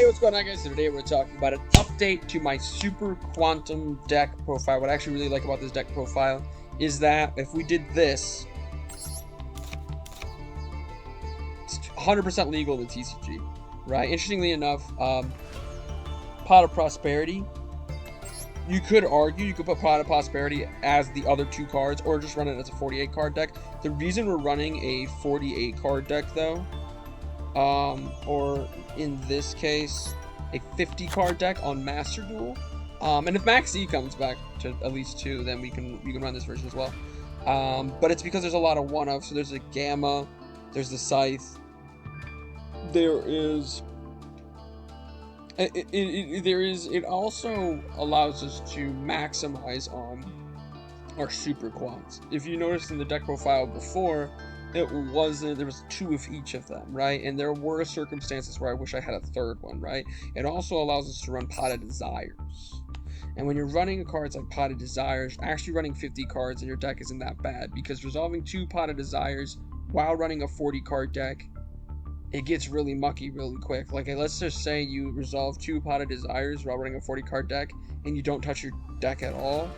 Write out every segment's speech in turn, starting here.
Hey, what's going on, guys? So today we're talking about an update to my Super Quantum deck profile. What I actually really like about this deck profile is that if we did this, it's 100% legal in the TCG, right? Interestingly enough, Pot of Prosperity, you could argue you could put Pot of Prosperity as the other two cards or just run it as a 48 card deck. The reason we're running a 48 card deck though, or in this case a 50 card deck on Master Duel, and if Max E comes back to at least 2, then we can run this version as well, but it's because there's a lot of one-of. So there's a Gamma, there's the Scythe, there is it also allows us to maximize on our Super Quants. If you noticed in the deck profile before, there was 2 of each of them, right? And there were circumstances where I wish I had a third one, right? It also allows us to run Pot of Desires. And when you're running cards like Pot of Desires, actually running 50 cards in your deck isn't that bad, because resolving 2 Pot of Desires while running a 40 card deck, it gets really mucky really quick. Like, let's just say you resolve 2 Pot of Desires while running a 40 card deck and you don't touch your deck at all.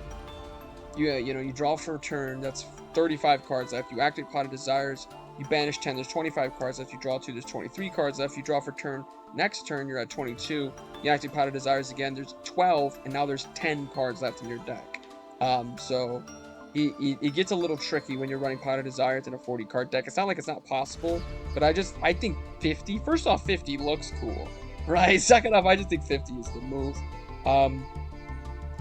You draw for a turn, that's 35 cards left. You activate Pot of Desires, you banish 10, there's 25 cards left. You draw 2, there's 23 cards left. You draw for turn, next turn you're at 22. You activate Pot of Desires again, there's 12, and now there's 10 cards left in your deck. So it gets a little tricky when you're running Pot of Desires in a 40 card deck. It's not like it's not possible, but I think 50, first off, 50 looks cool, right? Second off, I just think 50 is the move.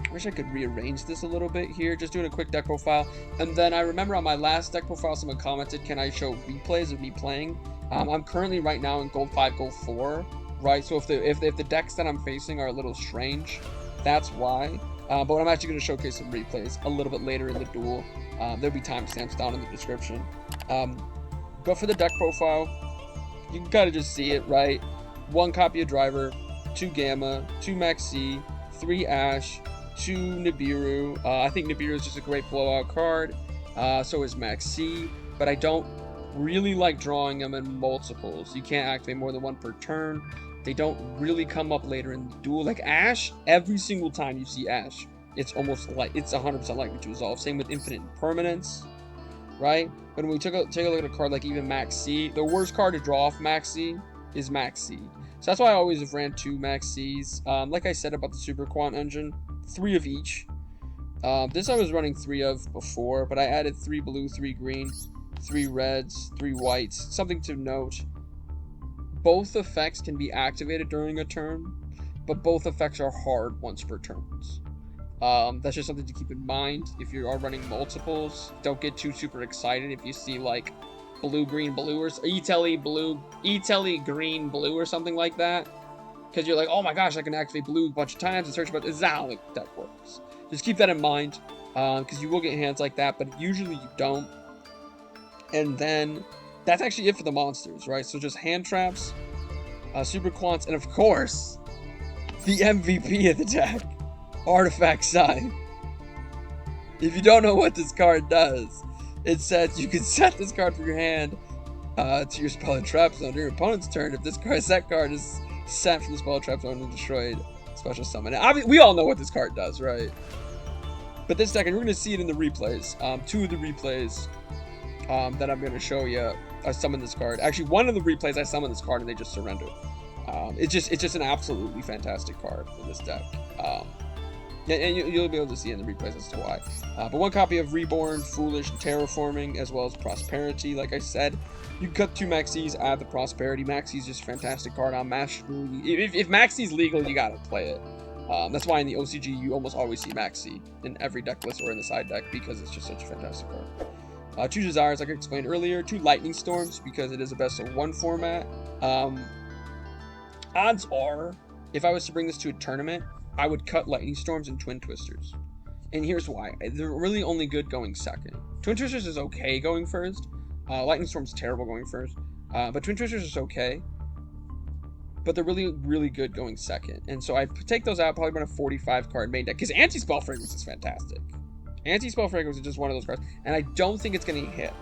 I wish I could rearrange this a little bit here, just doing a quick deck profile. And then I remember on my last deck profile, someone commented, can I show replays of me playing? I'm currently right now in Gold 5, Gold 4, right? So if the decks that I'm facing are a little strange, that's why. But I'm actually going to showcase some replays a little bit later in the duel. There'll be timestamps down in the description. But for the deck profile, you can kind of just see it, right? 1 copy of Driver, 2 Gamma, 2 Maxi, 3 Ash, 2 Nibiru. I think Nibiru is just a great blowout card. So is Maxi, but I don't really like drawing them in multiples. You can't activate more than 1 per turn. They don't really come up later in the duel. Like Ash, every single time you see Ash, it's almost like it's 100% likely to resolve. Same with Infinite Impermanence, right? But when we take a look at a card like even Maxi, the worst card to draw off Maxi is Maxi. So that's why I always have ran 2 Maxis. Like I said about the Super Quant engine, 3 of each. This I was running 3 of before, but I added 3 blue, 3 green, 3 reds, 3 whites. Something to note, both effects can be activated during a turn, but both effects are hard once per turns. That's just something to keep in mind if you are running multiples. Don't get too super excited if you see like blue, green, blue, or E-Telly, green, blue, or something like that. Because you're like, oh my gosh, I can activate blue a bunch of times and search about this. Is that how the deck works? Just keep that in mind, because you will get hands like that, but usually you don't. And then that's actually it for the monsters, right? So just hand traps, Super Quants, and of course, the MVP of the deck, Artifact Scythe. If you don't know what this card does, it says you can set this card from your hand to your spell and trap zone during your opponent's turn. If this set card is sent from the spell trap zone and destroyed, special summon it. We all know what this card does, right? But this deck, and we're going to see it in the replays. 2 of the replays that I'm going to show you, I summoned this card. Actually, 1 of the replays I summoned this card and they just surrendered. It's just an absolutely fantastic card in this deck. And you'll be able to see in the replays as to why. But 1 copy of Reborn, Foolish, and Terraforming, as well as Prosperity. Like I said, you can cut 2 Maxis, add the Prosperity. Maxi's just a fantastic card on Master Duel. If Maxi's legal, you gotta play it. That's why in the OCG you almost always see Maxi in every deck list or in the side deck, because it's just such a fantastic card. 2 Desires, like I explained earlier. 2 Lightning Storms, because it is a best of 1 format. Odds are, if I was to bring this to a tournament, I would cut Lightning Storms and Twin Twisters. And here's why. They're really only good going second. Twin Twisters is okay going first. Lightning Storm's terrible going first. But Twin Twisters is okay. But they're really, really good going second. And so I take those out, probably run a 45 card main deck. Because Anti-Spell Fragrance is fantastic. Anti-Spell Fragrance is just one of those cards. And I don't think it's going to hit.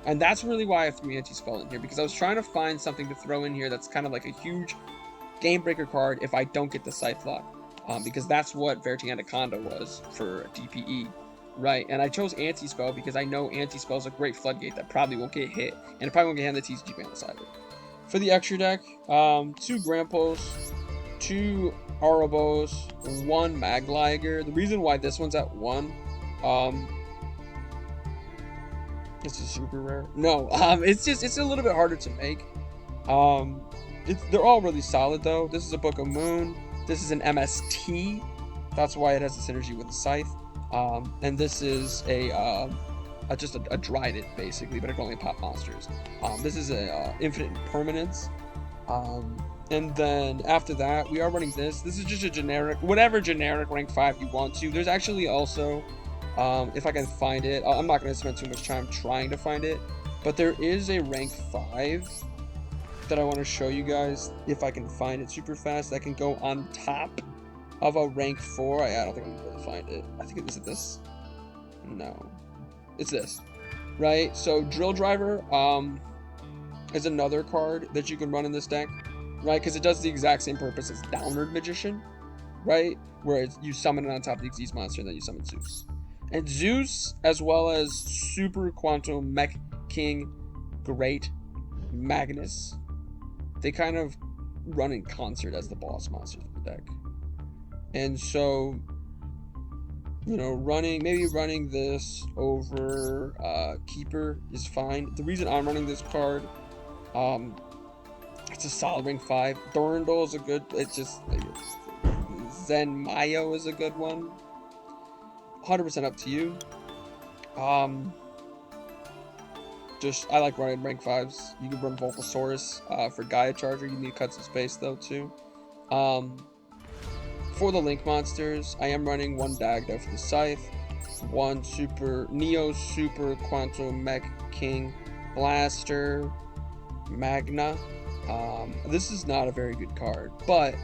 And that's really why I threw Anti-Spell in here. Because I was trying to find something to throw in here that's kind of like a huge game breaker card if I don't get the Scythe lock, because that's what Verity Anaconda was for DPE, right? And I chose Anti-Spell because I know Anti-Spell is a great floodgate that probably won't get hit, and it probably won't get hit on the TCG ban either. For the extra deck, 2 Grampos, 2 Arobos, 1 Magliger. The reason why this one's at 1, it's a super rare. No, it's a little bit harder to make. They're all really solid though. This is a Book of Moon. This is an MST. That's why it has a synergy with the Scythe. And this is just a Dryden basically, but it can only pop monsters. This is a Infinite Permanence. And then after that, we are running this. This is just a generic, whatever generic rank 5 you want to. There's actually also, if I can find it, I'm not going to spend too much time trying to find it, but there is a rank 5 that I want to show you guys if I can find it super fast that can go on top of a rank 4. I don't think I'm going to find it. I think is it this? No. It's this. Right? So Drill Driver is another card that you can run in this deck. Right? Because it does the exact same purpose as Downward Magician. Right? Where you summon it on top of the Xyz monster and then you summon Zeus. And Zeus, as well as Super Quantum Mech King, Great, Magnus, they kind of run in concert as the boss monsters of the deck. And so, you know, maybe running this over Keeper is fine. The reason I'm running this card, it's a solid rank 5. Durandal is a good, Zen Mayo is a good one. 100% up to you. I like running rank 5s. You can run Vulpasaurus for Gaia Charger. You need to cut some space though too. For the Link monsters, I am running 1 Dagda for the Scythe, 1 Neo Super Quantum Mech King Blaster Magna. This is not a very good card, but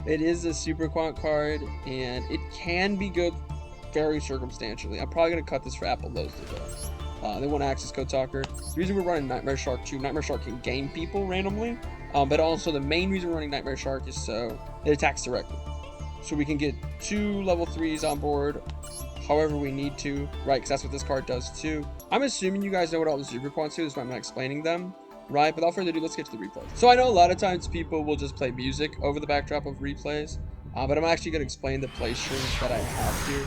it is a Super Quant card, and it can be good very circumstantially. I'm probably going to cut this for Appaloosa though. They want Access Code Talker. The reason we're running Nightmare Shark too, Nightmare Shark can game people randomly, but also the main reason we're running Nightmare Shark is so it attacks directly. So we can get 2 level 3s on board however we need to, right? Because that's what this card does too. I'm assuming you guys know what all the Super Quants do, that's why I'm not explaining them, right? But without further ado, let's get to the replays. So I know a lot of times people will just play music over the backdrop of replays, but I'm actually going to explain the play strings that I have here.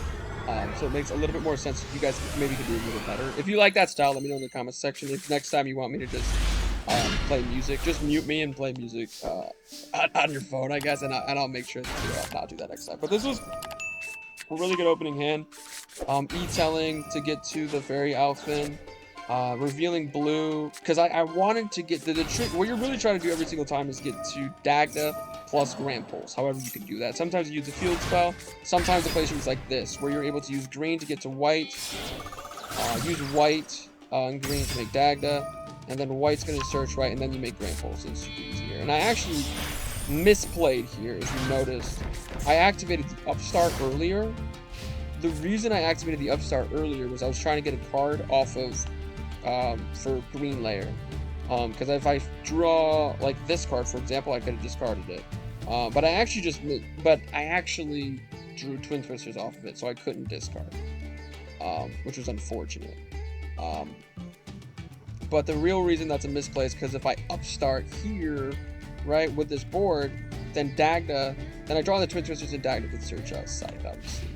So it makes a little bit more sense. You guys maybe could do a little better. If you like that style, let me know in the comments section. If next time you want me to just play music, just mute me and play music on your phone, I guess, and I'll make sure to not do that next time. But this was a really good opening hand. E-telling to get to the Fairy Alphin. Revealing blue, because I wanted to get the trick. What you're really trying to do every single time is get to Dagda plus Grand Pulse. However you can do that. Sometimes you use a field spell. Sometimes the play string is like this, where you're able to use green to get to white. Use white and green to make Dagda, and then white's going to search right, and then you make Grand Pulse. It's super easy here. And I actually misplayed here, if you noticed. I activated the Upstart earlier. The reason I activated the Upstart earlier was I was trying to get a card off of for green layer, because if I draw like this card, for example, I could have discarded it, but I actually drew Twin Twisters off of it, so I couldn't discard, which was unfortunate. But the real reason that's a misplay is because if I Upstart here, right, with this board, then Dagda, then I draw the Twin Twisters and Dagda could search out Scythe, obviously.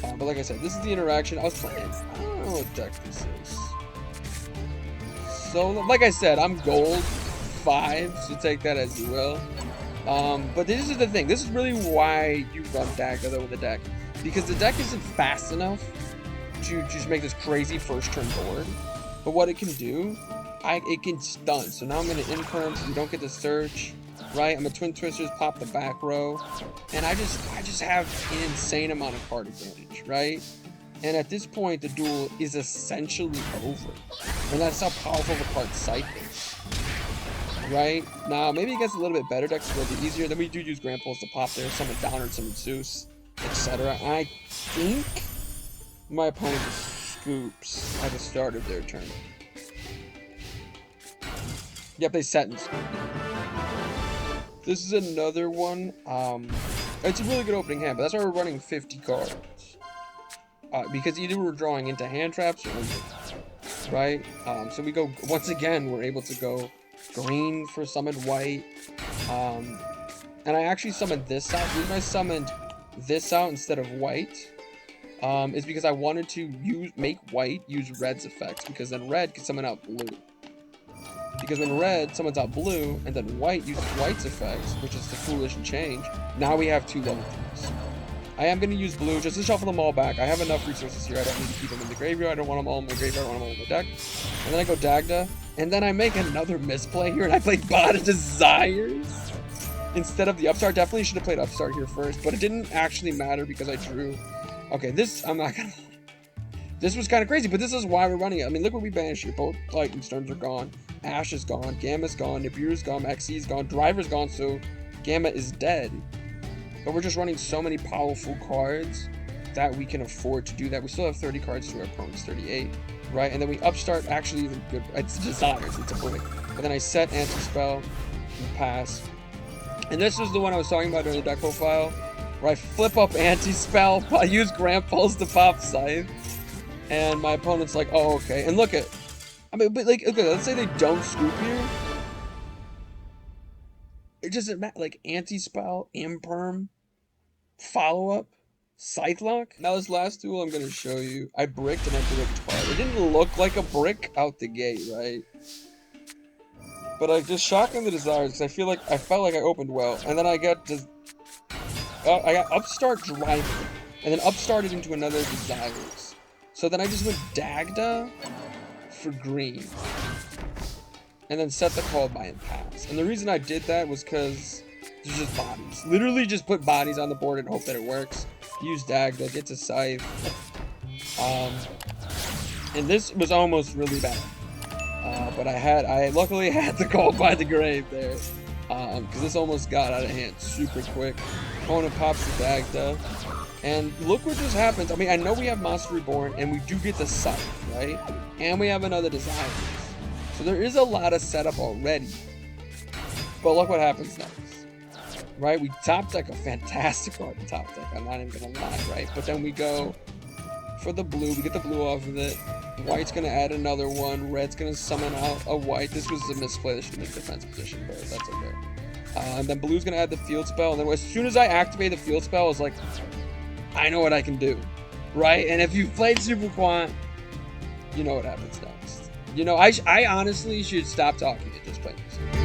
But like I said, this is the interaction. I was playing, I don't know what deck this is. So, like I said, I'm gold 5, so take that as you will. But this is the thing. This is really why you run Dagda though with the deck, because the deck isn't fast enough to just make this crazy first turn board. But what it can do, it can stun. So now I'm going to Imperm so you don't get the search, right? I'm a Twin Twisters, pop the back row, and I just have an insane amount of card advantage, right? And at this point, the duel is essentially over. And that's how powerful the card Scythe is. Right? Now, maybe it gets a little bit better decks, a little bit easier. Then we do use Grand Pulse to pop there, summon Downer, summon Zeus, etc. And I think my opponent just scoops at the start of their turn. Yep, they set and scoop. This is another one. It's a really good opening hand, but that's why we're running 50 cards. Because either we're drawing into hand traps or under, right? So we go, once again, we're able to go green for summoned white. And I actually summoned this out. The reason I summoned this out instead of white is because I wanted to make white use red's effects, because then red can summon out blue. Because when red summons out blue, and then white uses white's effects, which is the foolish and change, now we have 2 level 3s. I am going to use blue just to shuffle them all back. I have enough resources here. I don't need to keep them in the graveyard. I don't want them all in my graveyard. I want them all in my deck. And then I go Dagda. And then I make another misplay here, and I play Bada Desires instead of the Upstart. Definitely should have played Upstart here first, but it didn't actually matter because I drew. Okay, this, I'm not going to... This was kind of crazy, but this is why we're running it. I mean, look what we banished here. Both Lightning Storms are gone. Ash is gone. Gamma's gone. Nibiru's gone. Xyz's gone. Driver's gone, so Gamma is dead. But we're just running so many powerful cards that we can afford to do that. We still have 30 cards to our opponent's 38, right? And then we Upstart, actually even good. It's Desires. It's a brick. But then I set Anti-Spell and pass. And this was the one I was talking about during the deck profile, where I flip up Anti-Spell, I use Grand Pulse to pop Scythe. And my opponent's like, oh, okay. And look at, I mean, but like, okay, let's say they don't scoop here. It doesn't matter, like, Anti-Spell, Imperm, Follow-Up, Scythe Lock. Now this last duel I'm going to show you, I bricked and I bricked hard. It didn't look like a brick out the gate, right? But I just shotgunned the Desires because I felt like I opened well. And then I got Upstart Driver, and then Upstarted into another Desires. So then I just went Dagda for green. And then set the call by and pass. And the reason I did that was because there's just bodies. Literally just put bodies on the board and hope that it works. Use Dagda, get to Scythe. And this was almost really bad. But I luckily had the call by the grave there. Because this almost got out of hand super quick. Opponent pops the Dagda. And look what just happens. I mean, I know we have Monster Reborn, and we do get the Scythe, right? And we have another Desires. So there is a lot of setup already. But look what happens next. Right? We top deck a fantastic card in top deck. I'm not even going to lie, right? But then we go for the blue. We get the blue off of it. White's going to add another one. Red's going to summon out a white. This was a misplay. This should have been defense position, but that's okay. And then blue's going to add the field spell. And then as soon as I activate the field spell, I was like, I know what I can do, right? And if you've played Super Quant, you know what happens next. You know, I honestly should stop talking and just play music.